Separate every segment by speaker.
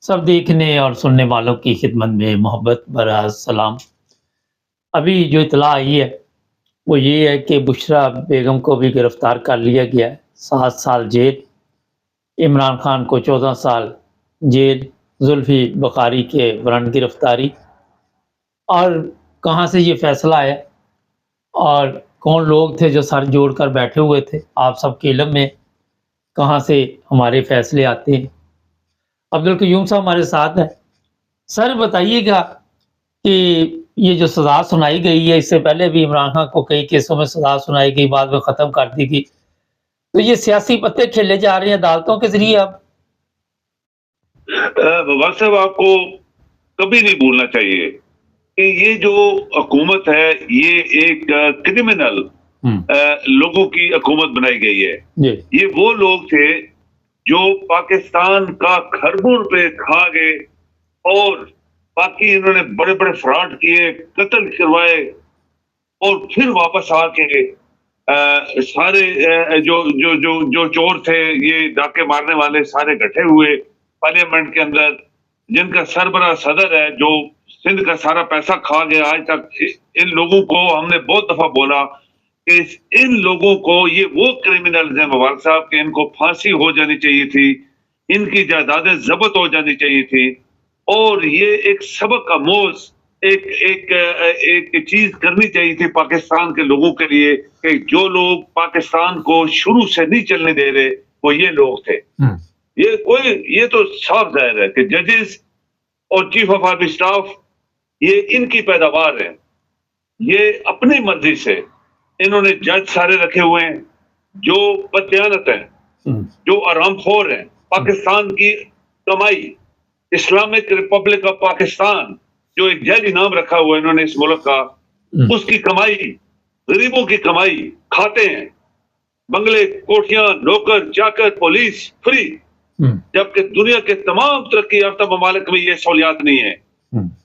Speaker 1: सब देखने और सुनने वालों की खिदमत में मोहब्बत भरा सलाम। अभी जो इत्तला आई है, वो ये है कि बुशरा बेगम को भी गिरफ्तार कर लिया गया है। 7 साल जेल, इमरान खान को 14 साल जेल, जुल्फ़ी बुखारी के वारंट गिरफ्तारी। और कहाँ से ये फैसला आया और कौन लोग थे जो सर जोड़कर बैठे हुए थे, आप सबके इल्म में कहाँ से हमारे फैसले आते हैं। अब्दुल क़य्यूम साहब हमारे साथ हैं। सर बताइएगा कि ये जो सज़ा सुनाई गई है, इससे पहले भी इमरान खान को कई केसों में सज़ा सुनाई गई, बाद में ख़त्म कर दी गई। तो ये सियासी पत्ते खेले जा रहे हैं अदालतों के ज़रिए अब।
Speaker 2: वक्त साहब आपको कभी नहीं भूलना चाहिए कि ये जो हुकूमत है ये एक क्रिमिनल लोगों की हुकूमत बनाई गई है। ये वो लोग थे जो पाकिस्तान का खरबों रुपए खा गए और बाकी इन्होंने बड़े बड़े फ्रॉड किए, कत्ल करवाए और फिर वापस आके सारे जो जो जो जो चोर थे, ये डाके मारने वाले सारे इकट्ठे हुए पार्लियामेंट के अंदर, जिनका सरबरा सदर है जो सिंध का सारा पैसा खा गया। आज तक इन लोगों को हमने बहुत दफा बोला कि इन लोगों को, ये वो क्रिमिनल हैं मुबारक साहब के, इनको फांसी हो जानी चाहिए थी, इनकी जायदादें जब्त हो जानी चाहिए थी और ये एक सबक आमोज एक एक एक चीज करनी चाहिए थी पाकिस्तान के लोगों के लिए कि जो लोग पाकिस्तान को शुरू से नहीं चलने दे रहे वो ये लोग थे। ये तो साफ जाहिर है कि जजेस और चीफ ऑफ आर्मी स्टाफ ये इनकी पैदावार है। ये अपनी मर्जी से इन्होंने जज सारे रखे हुए हैं जो बददियानत हैं, जो आरामखोर हैं। पाकिस्तान की कमाई, इस्लामिक रिपब्लिक ऑफ पाकिस्तान जो एक जज इनाम रखा हुआ है इन्होंने इस मुल्क का, उसकी कमाई, गरीबों की कमाई खाते हैं। बंगले, कोठियां, नौकर चाकर, पुलिस फ्री, जबकि दुनिया के तमाम तरक्की याफ्ता ममालिक में ये सहूलियात नहीं है।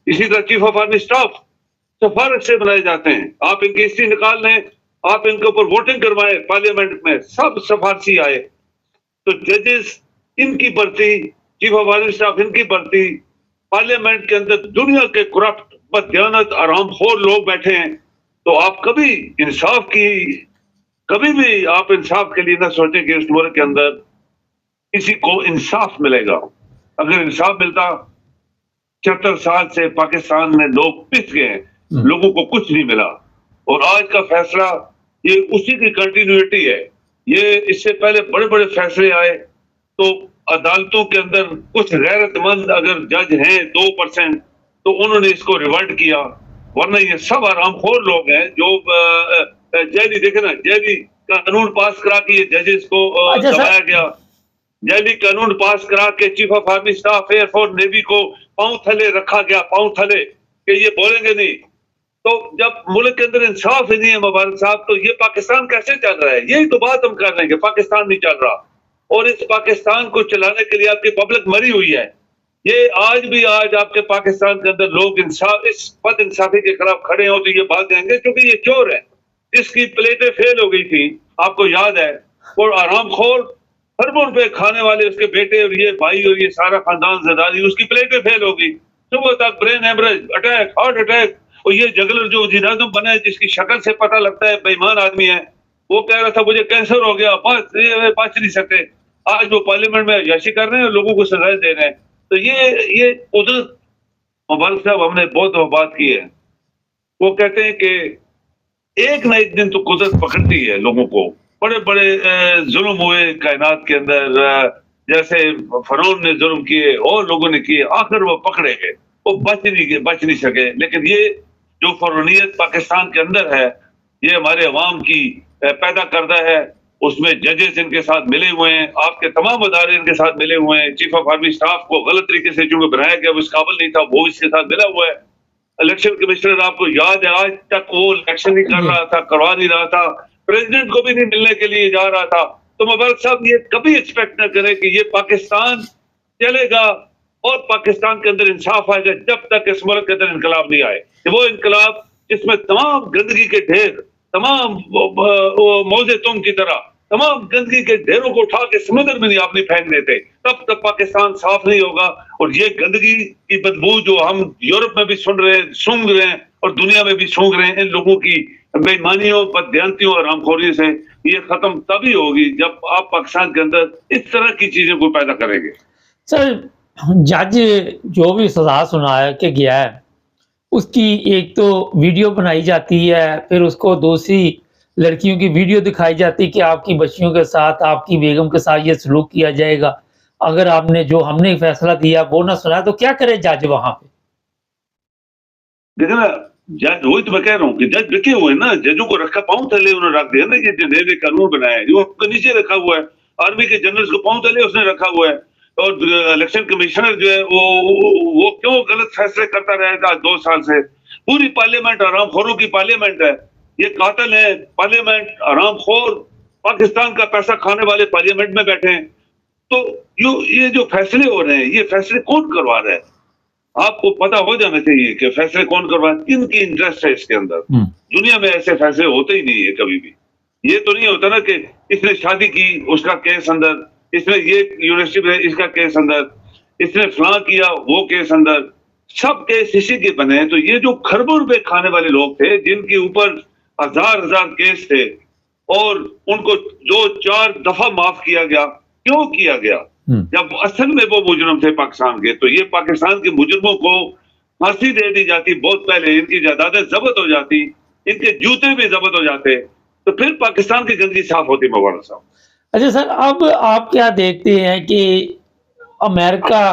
Speaker 2: इसी तरह चीफ ऑफ आर्मी स्टाफ सिफारिश से बनाए जाते हैं। आप इनकी हिस्ट्री निकाल लें, आप इनके ऊपर वोटिंग करवाएं पार्लियामेंट में, सब सिफारशी आए। तो जजेस इनकी भर्ती, चीफ ऑफ आर्मी स्टाफ इनकी भर्ती, पार्लियामेंट के अंदर दुनिया के करप्ट बददियानत आरामखोर लोग बैठे हैं। तो आप कभी इंसाफ की, कभी भी आप इंसाफ के लिए ना सोचें कि इस मुल्क के अंदर किसी को इंसाफ मिलेगा। अगर इंसाफ मिलता, 76 साल से पाकिस्तान में लोग पिस गए हैं, लोगों को कुछ नहीं मिला और आज का फैसला ये उसी की कंटिन्यूटी है। ये इससे पहले बड़े बड़े फैसले आए तो अदालतों के अंदर कुछ गैरतमंद अगर जज हैं 2% तो उन्होंने इसको रिवर्ट किया, वरना ये सब आरामखोर लोग हैं जो जैली, देखे ना, जैली कानून पास करा के ये जजेस को दबाया गया। जैली कानून पास करा के chief of army staff, air force, navy को पांव थले रखा गया, पांव थले, कि ये बोलेंगे नहीं। तो जब मुल्क के अंदर इंसाफ ही नहीं है मुबारक साहब, तो ये पाकिस्तान कैसे चल रहा है? यही तो बात हम कर रहे हैं कि पाकिस्तान नहीं चल रहा और इस पाकिस्तान को चलाने के लिए आपकी पब्लिक मरी हुई है। ये आज भी आज आपके पाकिस्तान के अंदर लोग इंसाफ, इस बद इंसाफी के खिलाफ खड़े हो तो ये बात देंगे क्योंकि ये चोर है, इसकी प्लेटें फेल हो गई थी, आपको याद है, और आरामखोर खरबों रुपए खाने वाले उसके बेटे और ये भाई और ये सारा खानदान जरदारी, उसकी प्लेटें फेल हो गई। सुबह तक brain haemorrhage, attack, heart attack. और ये जगलर जो वज़ीर आज़म बना है, जिसकी शक्ल से पता लगता है बेईमान आदमी है, वो कह रहा था मुझे कैंसर हो गया, बच नहीं सकते। आज वो पार्लियामेंट में अय्याशी कर रहे हैं और लोगों को सजाएं दे रहे हैं। तो ये कुदरत, मुबारक साहब हमने बहुत बात की है, वो कहते हैं कि एक ना एक दिन तो कुदरत पकड़ती है लोगों को। बड़े बड़े जुल्म हुए कायनात के अंदर, जैसे फरौन ने जुल्म किए और लोगों ने किए, आखिर वो पकड़े गए, वो बच नहीं सके। लेकिन ये जो फरौनियत पाकिस्तान के अंदर है, ये हमारे अवाम की पैदा करदा है। उसमें जजेस इनके साथ मिले हुए हैं, आपके तमाम अदारे इनके साथ मिले हुए हैं। चीफ ऑफ आर्मी स्टाफ को गलत तरीके से चूंकि बनाया गया, वो इस काबिल नहीं था, वो इसके साथ मिला हुआ है। इलेक्शन कमिश्नर आपको याद है, आज तक वो इलेक्शन नहीं कर रहा था, करवा नहीं रहा था, प्रेसिडेंट को भी नहीं मिलने के लिए जा रहा था। तो मुबारक साहब ये कभी एक्सपेक्ट न करें कि ये पाकिस्तान चलेगा और पाकिस्तान के अंदर इंसाफ आएगा जब तक इस मुल्क के अंदर इनकलाब नहीं आए। वो इनकलाब जिसमें तमाम गंदगी के ढेर, तमाम मौजे तुम की तरह तमाम गंदगी के ढेरों को उठा के समुद्र में नहीं आप नहीं फेंक देते, तब तक पाकिस्तान साफ नहीं होगा। और ये गंदगी की बदबू जो हम यूरोप में भी सुन रहे हैं, सूंघ रहे हैं और दुनिया में भी सूंघ रहे हैं, इन लोगों की बेईमानियों, बददियानतियों और हरामखोरी से ये खत्म तभी होगी जब आप पाकिस्तान के अंदर इस तरह की चीजों को पैदा करेंगे।
Speaker 1: सर, जज जो भी सजा सुना के गया है, उसकी एक तो वीडियो बनाई जाती है, फिर उसको दूसरी लड़कियों की वीडियो दिखाई जाती है कि आपकी बच्चियों के साथ, आपकी बेगम के साथ ये सलूक किया जाएगा। अगर आपने जो हमने फैसला दिया वो ना सुना तो क्या करे जज वहां पे?
Speaker 2: देखिए ना, जज वही तो मैं कह रहा हूँ कि जज रखे हुए हैं ना, जजों को रखा पांव तले उन्होंने रख दिया ना, ये जो नए कानून बनाया है जो उसके नीचे रखा हुआ है, आर्मी के जनरल्स को पांव तले उसने रखा हुआ है। और इलेक्शन कमिश्नर जो है वो क्यों गलत फैसले करता रहेगा 2 साल से? पूरी पार्लियामेंट हरामखोरों की पार्लियामेंट है, ये कातिल है पार्लियामेंट, हरामखोर, पाकिस्तान का पैसा खाने वाले पार्लियामेंट में बैठे हैं। तो ये जो फैसले हो रहे हैं, ये फैसले कौन करवा रहा है? आपको पता हो जाना चाहिए कि फैसले कौन करवा, किनकी इंटरेस्ट है इसके अंदर। दुनिया में ऐसे फैसले होते ही नहीं है कभी भी। ये तो नहीं होता ना कि इसने शादी की उसका केस अंदर, इसने ये यूनिवर्सिटी में इसका केस अंदर, इसने फलां किया वो केस अंदर, सब केस इसी के बने हैं। तो ये जो खरबों रुपए खाने वाले लोग थे, जिनके ऊपर हजार केस थे और उनको 2-4 दफा माफ किया गया, क्यों किया गया? जब असल में वो मुजरिम थे पाकिस्तान के, तो ये पाकिस्तान के मुजरिमों को फांसी दे दी जाती बहुत पहले, इनकी जायदादें जब्त हो जाती, इनके जूते भी जब्त हो जाते, तो फिर पाकिस्तान की गंदगी साफ होती। मुबारक साहब,
Speaker 1: अच्छा सर, अब आप क्या देखते हैं कि अमेरिका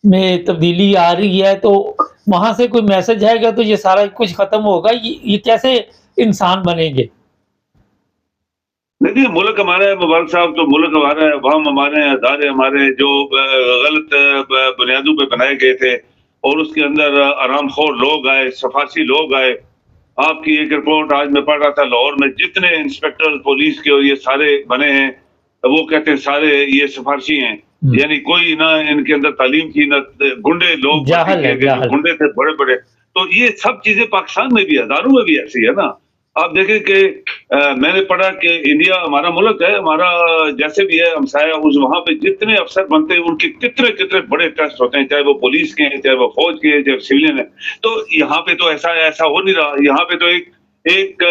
Speaker 1: में तब्दीली आ रही है, तो वहां से कोई मैसेज आएगा तो ये सारा कुछ खत्म होगा? ये कैसे इंसान बनेंगे?
Speaker 2: देखिए, मुल्क हमारा है मुबारक साहब, तो मुल्क हमारा है, वहां हमारे अदारे हमारे जो गलत बुनियादों पे बनाए गए थे और उसके अंदर आरामखोर लोग आए, सफासी लोग आए। आपकी एक रिपोर्ट आज मैं पढ़ रहा था, लाहौर में जितने इंस्पेक्टर पुलिस के और ये सारे बने हैं, वो कहते हैं सारे ये सिफारशी हैं, यानी कोई ना इनके अंदर तालीम थी, ना गुंडे लोग गुंडे थे बड़े बड़े। तो ये सब चीजें पाकिस्तान में भी, हजारों में भी ऐसी है ना। आप देखें कि मैंने पढ़ा कि इंडिया हमारा मुल्क है, हमारा जैसे भी है हमसाया, उस वहां पे जितने अफसर बनते हैं उनके कितने बड़े टेस्ट होते हैं, चाहे वो पुलिस के हैं, चाहे वो फौज के हैं, चाहे सिविलियन है। तो यहाँ पे तो ऐसा हो नहीं रहा। यहाँ पे तो एक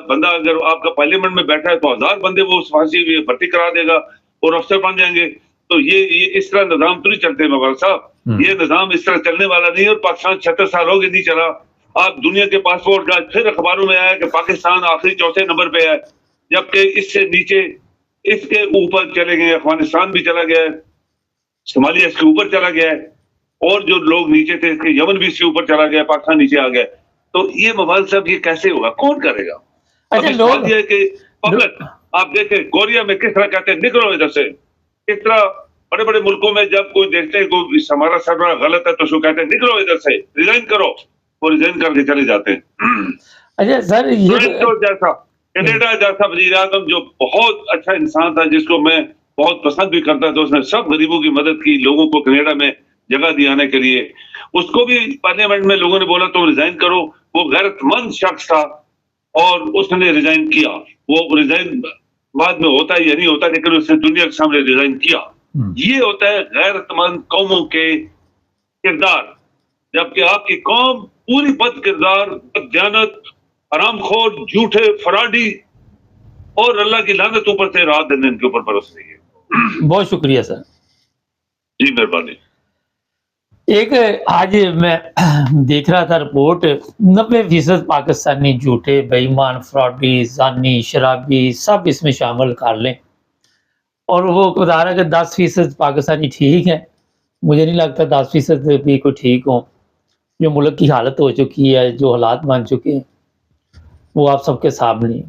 Speaker 2: बंदा अगर आपका पार्लियामेंट में बैठा है तो 1000 बंदे वो फांसी भर्ती करा देगा और अफसर बन जाएंगे। तो ये इस तरह निजाम तो नहीं चलते मुबारक साहब, ये निजाम इस तरह चलने वाला नहीं। और पाकिस्तान 76 साल हो गए नहीं चला। आप दुनिया के पासपोर्ट का फिर अखबारों में आया कि पाकिस्तान आखिरी 4थे नंबर पे है, जबकि इससे नीचे इसके ऊपर चले गए, अफगानिस्तान भी चला गया है, सोमालिया इसके ऊपर चला गया है, और जो लोग नीचे थे इसके यमन भी इसके ऊपर चला गया, पाकिस्तान नीचे आ गया। तो ये मोबाइल साहब ये कैसे होगा, कौन करेगा?
Speaker 1: अच्छा, लोग
Speaker 2: ये कि पब्लिक आप देखें कोरिया में किस तरह कहते हैं निकलो इधर से, किस तरह बड़े बड़े मुल्कों में जब कोई देखते हैं कोई हमारा सरबराह गलत है तो उसको कहते हैं निकलो इधर से, रिजाइन करो, और रिजाइन करके चले जाते हैं।
Speaker 1: अच्छा सर, ये
Speaker 2: जैसा कनाडा जैसा वजीर आज़म जो बहुत अच्छा इंसान था, जिसको मैं बहुत पसंद भी करता था, उसने सब गरीबों की मदद की, लोगों को कनाडा में जगह दिलाने के लिए, उसको भी पार्लियामेंट में लोगों ने बोला तुम रिजाइन करो। वो गैरतमंद शख्स था और उसने रिजाइन किया। वो रिजाइन बाद में होता है या नहीं होता, लेकिन उसने दुनिया के सामने रिजाइन किया। ये होता है गैरतमंद कौमों के किरदार, जबकि आपकी कौम पूरी बद किरदार, बददियानत, हरामखोर, झूठे, फराडी और अल्लाह की लानत ऊपर से रात दिन इनके ऊपर बरस रही है।
Speaker 1: बहुत शुक्रिया सर।
Speaker 2: जी मेहरबानी।
Speaker 1: एक आज मैं देख रहा था रिपोर्ट, 90% पाकिस्तानी झूठे, बेईमान, फ्रॉडी, जानी, शराबी सब इसमें शामिल कर लें, और वो बता रहा है कि 10% पाकिस्तानी ठीक है। मुझे नहीं लगता 10% भी कोई ठीक हो। जो मुल्क की हालत हो चुकी है, जो हालात बन चुके हैं, वो आप सबके सामने।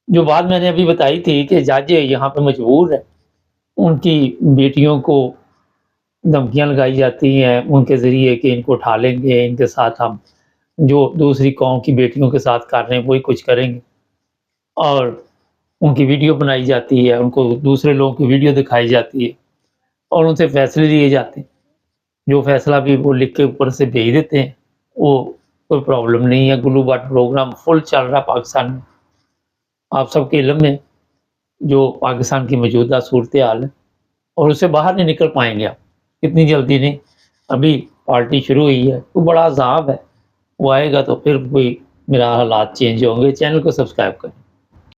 Speaker 1: जो बात मैंने अभी बताई थी कि जज यहाँ पे मजबूर है, उनकी बेटियों को धमकियाँ लगाई जाती हैं उनके ज़रिए कि इनको उठा लेंगे, इनके साथ हम जो दूसरी कौम की बेटियों के साथ कर रहे हैं वही कुछ करेंगे, और उनकी वीडियो बनाई जाती है, उनको दूसरे लोगों की वीडियो दिखाई जाती है और उनसे फैसले लिए जाते हैं। जो फैसला भी वो लिख के ऊपर से भेज देते हैं, वो कोई प्रॉब्लम नहीं है। ग्लू बाट प्रोग्राम फुल चल रहा पाकिस्तान में, आप सबके इल्म में। जो पाकिस्तान की मौजूदा सूरत हाल है और उससे बाहर नहीं निकल पाएंगे आप, इतनी जल्दी नहीं। अभी पार्टी शुरू हुई है, वो बड़ा अज़ाब है, वो आएगा तो फिर कोई मेरा हालात चेंज होंगे। चैनल को सब्सक्राइब करें।